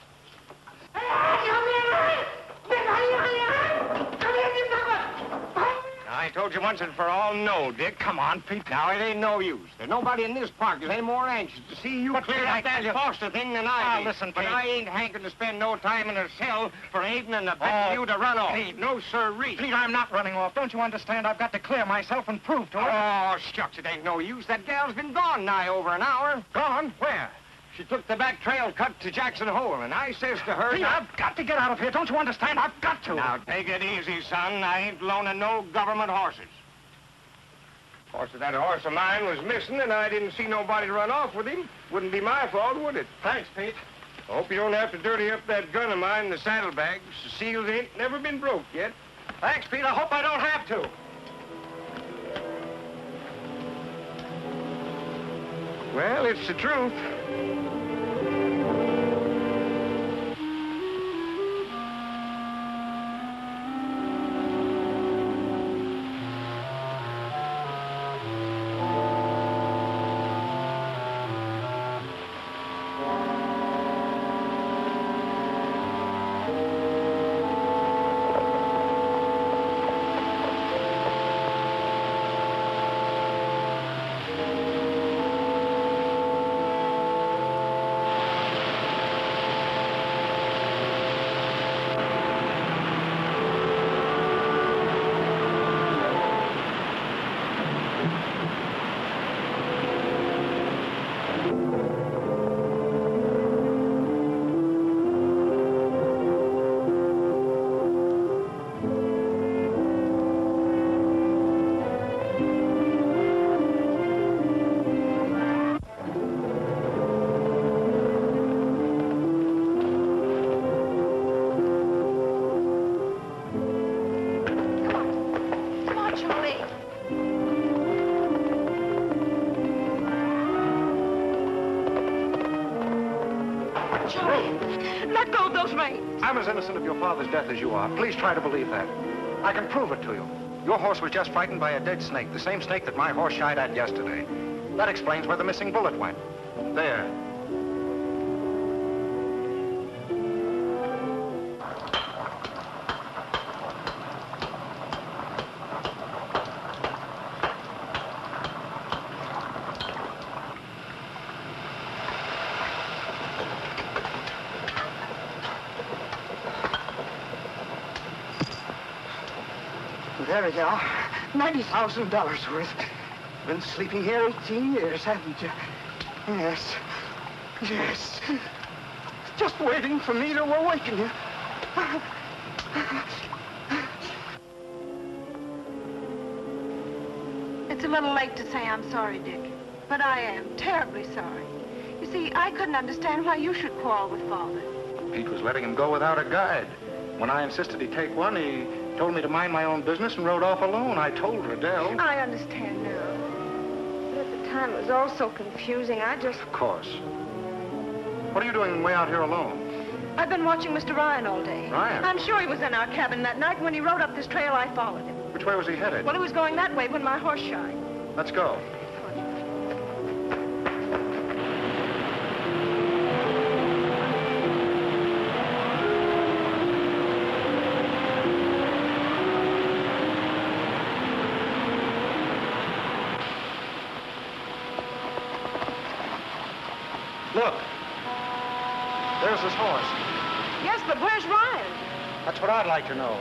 I told you once and for all, no, Dick. Come on, Pete. Now, it ain't no use. There's nobody in this park that ain't more anxious to see you clear up that Foster thing than I be. Listen, but Pete. I ain't hankering to spend no time in a cell for aiding and abetting you to run off. Pete. No, sirree. Pete, I'm not running off. Don't you understand? I've got to clear myself and prove to her. Oh, shucks, it ain't no use. That gal's been gone nigh over an hour. Gone? Where? She took the back trail cut to Jackson Hole, and I says to her... Pete, I've got to get out of here. Don't you understand? I've got to. Now, take it easy, son. I ain't loaning no government horses. Of course, if that horse of mine was missing and I didn't see nobody run off with him, wouldn't be my fault, would it? Thanks, Pete. I hope you don't have to dirty up that gun of mine in the saddlebags. The seals ain't never been broke yet. Thanks, Pete. I hope I don't have to. Well, it's the truth. Let go of those reins. I'm as innocent of your father's death as you are. Please try to believe that. I can prove it to you. Your horse was just frightened by a dead snake, the same snake that my horse shied at yesterday. That explains where the missing bullet went. There. There you are. $90,000 worth. Been sleeping here 18 years, haven't you? Yes. Yes. Just waiting for me to awaken you. It's a little late to say I'm sorry, Dick, but I am terribly sorry. You see, I couldn't understand why you should quarrel with Father. Pete was letting him go without a guide. When I insisted he take one, he told me to mind my own business and rode off alone. I told Riddell. I understand now. But at the time, it was all so confusing. Of course. What are you doing way out here alone? I've been watching Mr. Ryan all day. Ryan? I'm sure he was in our cabin that night. When he rode up this trail, I followed him. Which way was he headed? Well, he was going that way when my horse shied. Let's go. Look. There's his horse. Yes, but where's Ryan? That's what I'd like to know.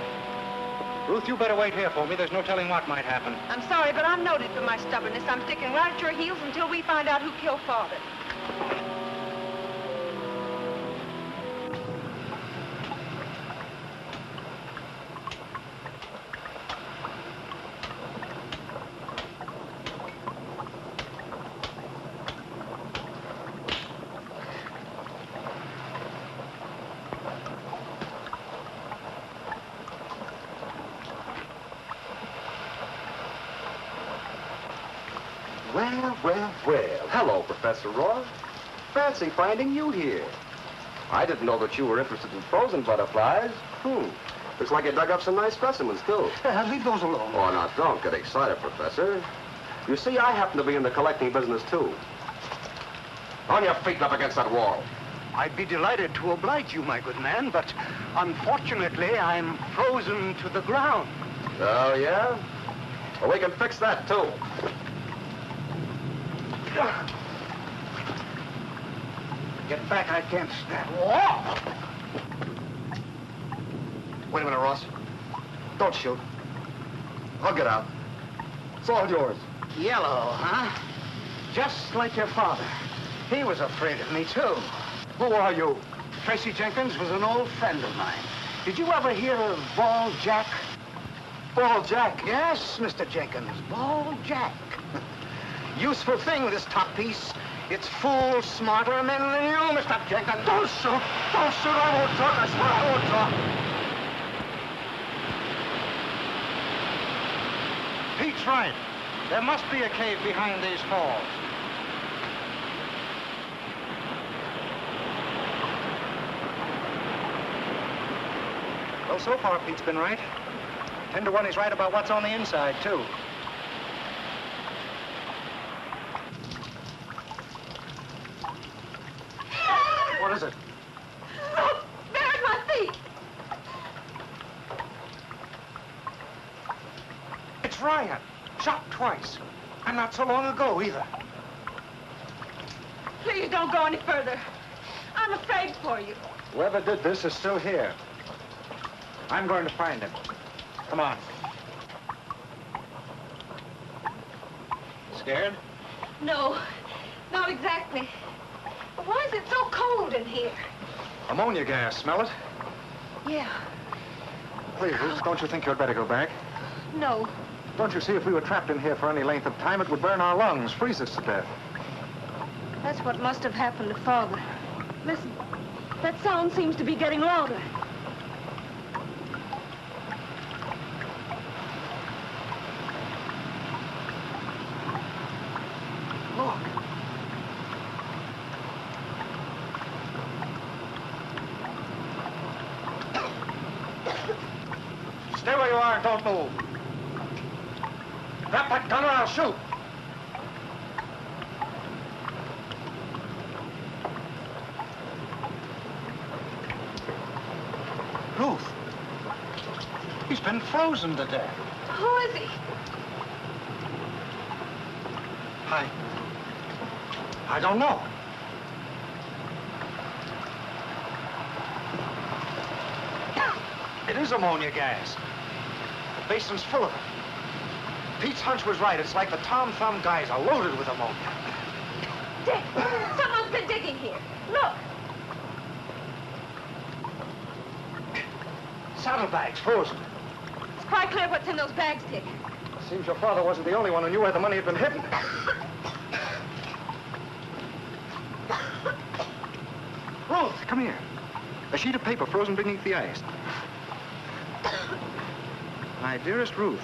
Ruth, you better wait here for me. There's no telling what might happen. I'm sorry, but I'm noted for my stubbornness. I'm sticking right at your heels until we find out who killed Father. Well, hello, Professor Roy. Fancy finding you here. I didn't know that you were interested in frozen butterflies. Looks like you dug up some nice specimens, too. Leave those alone. Oh, now, don't get excited, Professor. You see, I happen to be in the collecting business, too. On your feet and up against that wall. I'd be delighted to oblige you, my good man, but unfortunately, I'm frozen to the ground. Oh, yeah? Well, we can fix that, too. Get back, I can't stand. Wait a minute, Ross. Don't shoot. I'll get out. It's all yours. Yellow, huh? Just like your father. He was afraid of me, too. Who are you? Tracy Jenkins was an old friend of mine. Did you ever hear of Bald Jack? Bald Jack? Yes, Mr. Jenkins, Bald Jack. Useful thing, this top piece. It's full smarter men than you, Mr. Jenkins. Don't shoot! Don't shoot! I won't talk. I swear I won't talk. Pete's right. There must be a cave behind these falls. Well, so far, Pete's been right. 10 to 1, he's right about what's on the inside, too. What is it? Oh, Barrett, my feet! It's Ryan. Shot twice. And not so long ago, either. Please don't go any further. I'm afraid for you. Whoever did this is still here. I'm going to find him. Come on. Scared? No, not exactly. But why is it so cold in here? Ammonia gas. Smell it? Yeah. Please, Ruth, don't you think you'd better go back? No. Don't you see, if we were trapped in here for any length of time, it would burn our lungs, freeze us to death. That's what must have happened to Father. Listen, that sound seems to be getting louder. Look. Stay where you are and don't move. Drop that gun or I'll shoot. Ruth. He's been frozen to death. Who is he? I don't know. It is ammonia gas. The basin's full of it. Pete's hunch was right. It's like the Tom Thumb geyser, loaded with ammonia. Dick, someone's been digging here. Look. Saddlebags frozen. It's quite clear what's in those bags, Dick. Seems your father wasn't the only one who knew where the money had been hidden. Ruth, come here. A sheet of paper frozen beneath the ice. My dearest Ruth.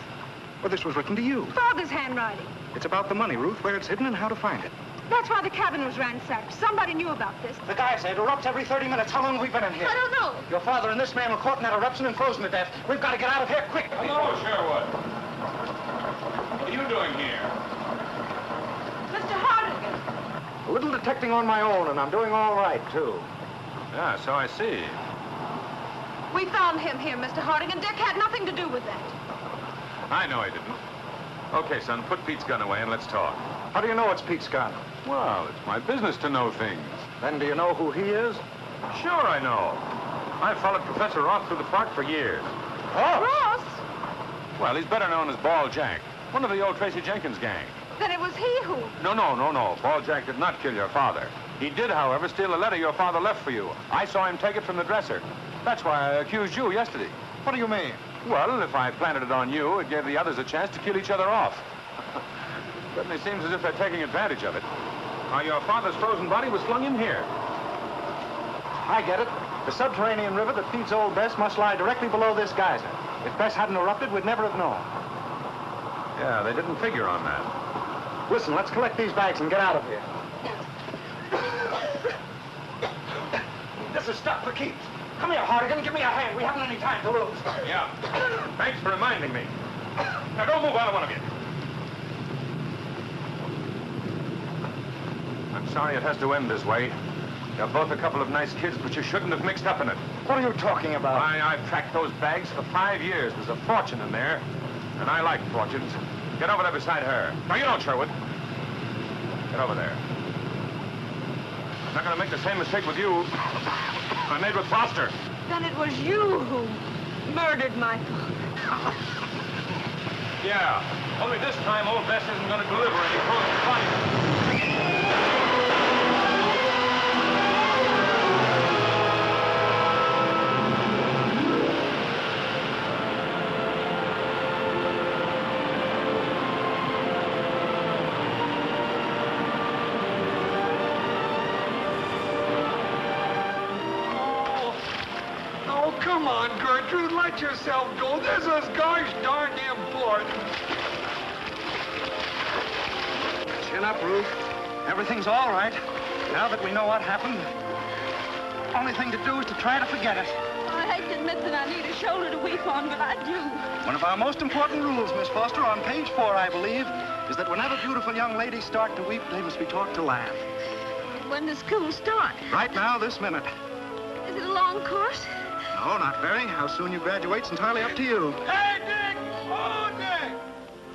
Well, this was written to you. Father's handwriting. It's about the money, Ruth, where it's hidden and how to find it. That's why the cabin was ransacked. Somebody knew about this. The guy said it erupts every 30 minutes. How long have we been in here? I don't know. Your father and this man were caught in that eruption and frozen to death. We've got to get out of here quick. Hello, Sherwood. What are you doing here? Mr. Hardigan. A little detecting on my own, and I'm doing all right, too. Yeah, so I see. We found him here, Mr. Hardigan. Dick had nothing to do with that. I know he didn't. Okay, son, put Pete's gun away and let's talk. How do you know it's Pete's gun? Well, it's my business to know things. Then do you know who he is? Sure I know. I've followed Professor Ross through the park for years. Ross? Well, he's better known as Bald Jack, one of the old Tracy Jenkins gang. Then it was he who... No. Bald Jack did not kill your father. He did, however, steal a letter your father left for you. I saw him take it from the dresser. That's why I accused you yesterday. What do you mean? Well, if I planted it on you, it gave the others a chance to kill each other off. Certainly seems as if they're taking advantage of it. Now, your father's frozen body was flung in here. I get it. The subterranean river that feeds Old Bess must lie directly below this geyser. If Bess hadn't erupted, we'd never have known. Yeah, they didn't figure on that. Listen, let's collect these bags and get out of here. This is stuff for keeps. Come here, Hardigan. Give me a hand. We haven't any time to lose. Yeah. Thanks for reminding me. Now, don't move, either one of you. I'm sorry it has to end this way. You're both a couple of nice kids, but you shouldn't have mixed up in it. What are you talking about? I've tracked those bags for 5 years. There's a fortune in there, and I like fortunes. Get over there beside her. No, you don't, Sherwood. Get over there. I'm not going to make the same mistake with you I made with Foster. Then it was you who murdered my father. Yeah, only this time old Bess isn't going to deliver any frozen bodies. Come on, Gertrude, let yourself go. This is gosh darn important. Chin up, Ruth. Everything's all right. Now that we know what happened, the only thing to do is to try to forget it. I hate to admit that I need a shoulder to weep on, but I do. One of our most important rules, Miss Foster, on page 4, I believe, is that whenever beautiful young ladies start to weep, they must be taught to laugh. When does school start? Right now, this minute. Is it a long course? No, not very. How soon you graduate's entirely up to you. Hey, Dick! Oh, Dick!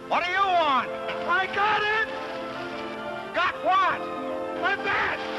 What do you want? I got it! Got what? My bat!